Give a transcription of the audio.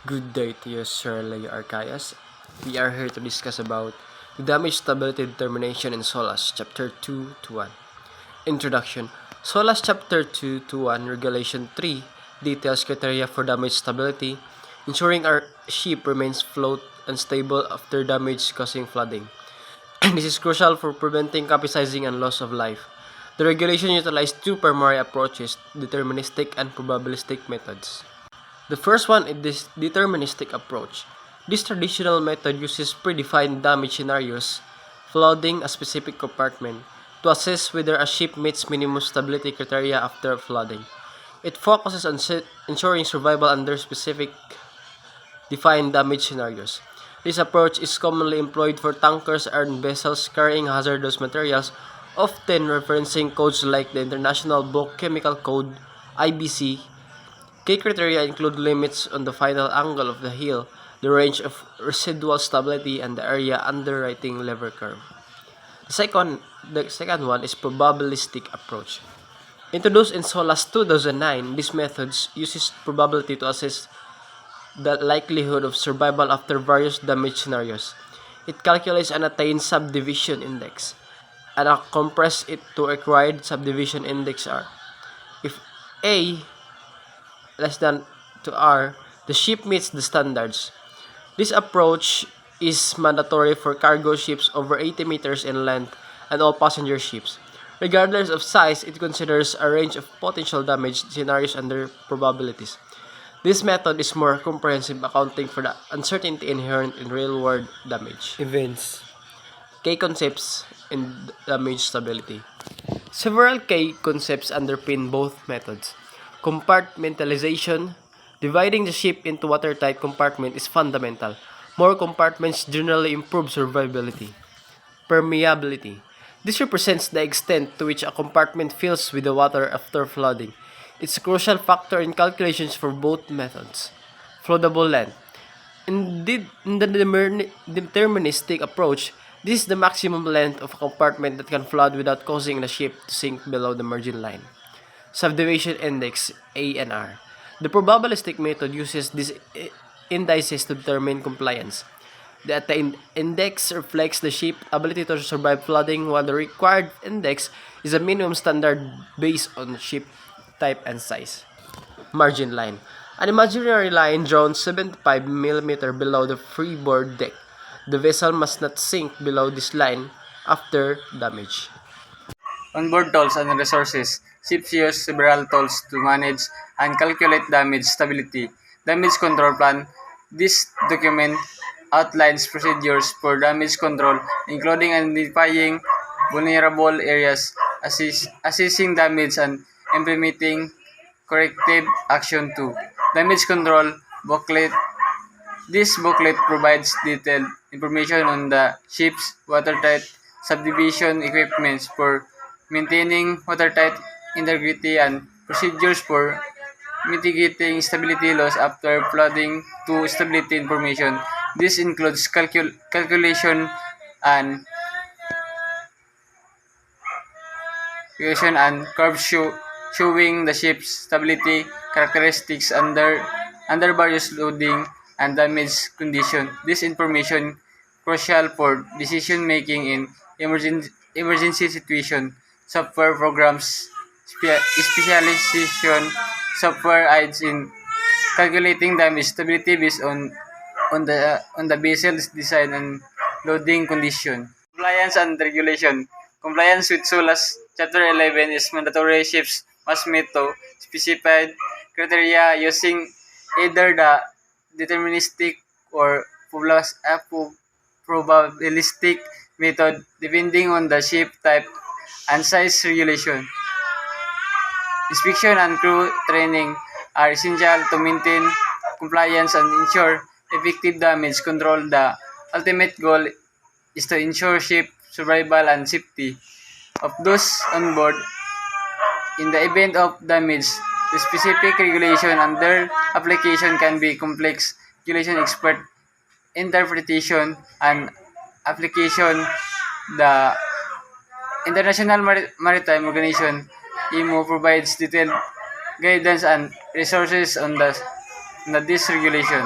Good day to you, Sir Leo Arcaias. We are here to discuss about the damage stability determination in SOLAS, Chapter 2 to 1. Introduction. SOLAS Chapter 2 to 1, Regulation 3 details criteria for damage stability, ensuring our ship remains float and stable after damage causing flooding. This is crucial for preventing capsizing and loss of life. The regulation utilizes two primary approaches, deterministic and probabilistic methods. The first one is this deterministic approach. This traditional method uses predefined damage scenarios, flooding a specific compartment, to assess whether a ship meets minimum stability criteria after flooding. It focuses on ensuring survival under specific defined damage scenarios. This approach is commonly employed for tankers and vessels carrying hazardous materials, often referencing codes like the International Bulk Chemical Code (IBC). Key criteria include limits on the final angle of the heel, the range of residual stability, and the area underwriting lever curve. The second one is probabilistic approach. Introduced in SOLAS 2009, this method uses probability to assess the likelihood of survival after various damage scenarios. It calculates an attained subdivision index and compresses it to a required subdivision index R. If A less than to R, the ship meets the standards. This approach is mandatory for cargo ships over 80 meters in length and all passenger ships. Regardless of size, it considers a range of potential damage scenarios under probabilities. This method is more comprehensive, accounting for the uncertainty inherent in real-world damage events. Key concepts in damage stability. Several key concepts underpin both methods. Compartmentalization. Dividing the ship into watertight compartments is fundamental. More compartments generally improve survivability. Permeability. This represents the extent to which a compartment fills with the water after flooding. It's a crucial factor in calculations for both methods. Floodable length. In the deterministic approach, this is the maximum length of a compartment that can flood without causing the ship to sink below the margin line. Subdivision index A and R. The probabilistic method uses these indices to determine compliance. The attained index reflects the ship's ability to survive flooding, while the required index is a minimum standard based on ship type and size. Margin line. An imaginary line drawn 75 mm below the freeboard deck. The vessel must not sink below this line after damage. Onboard tools and resources. Ships use several tools to manage and calculate damage stability. Damage control plan. This document outlines procedures for damage control, including identifying vulnerable areas, assessing damage, and implementing corrective action too. Damage control booklet. This booklet provides detailed information on the ship's watertight subdivision equipments for maintaining watertight integrity and procedures for mitigating stability loss after flooding to stability information. This includes calculation and curves showing the ship's stability characteristics under various loading and damage conditions. This information crucial for decision making in emergency situation. Software programs specialization software aids in calculating damage stability based on the vessel's design and loading condition. Compliance and regulation. Compliance with SOLAS Chapter 11 is mandatory. Ships must meet to specified criteria using either the deterministic or probabilistic method depending on the ship type and size regulation. Inspection and crew training are essential to maintain compliance and ensure effective damage control. The ultimate goal is to ensure ship survival and safety of those on board. In the event of damage, the specific regulation under application can be complex. Regulation expert interpretation and application. The International Maritime Organization (IMO) provides detailed guidance and resources on the na dysregulation.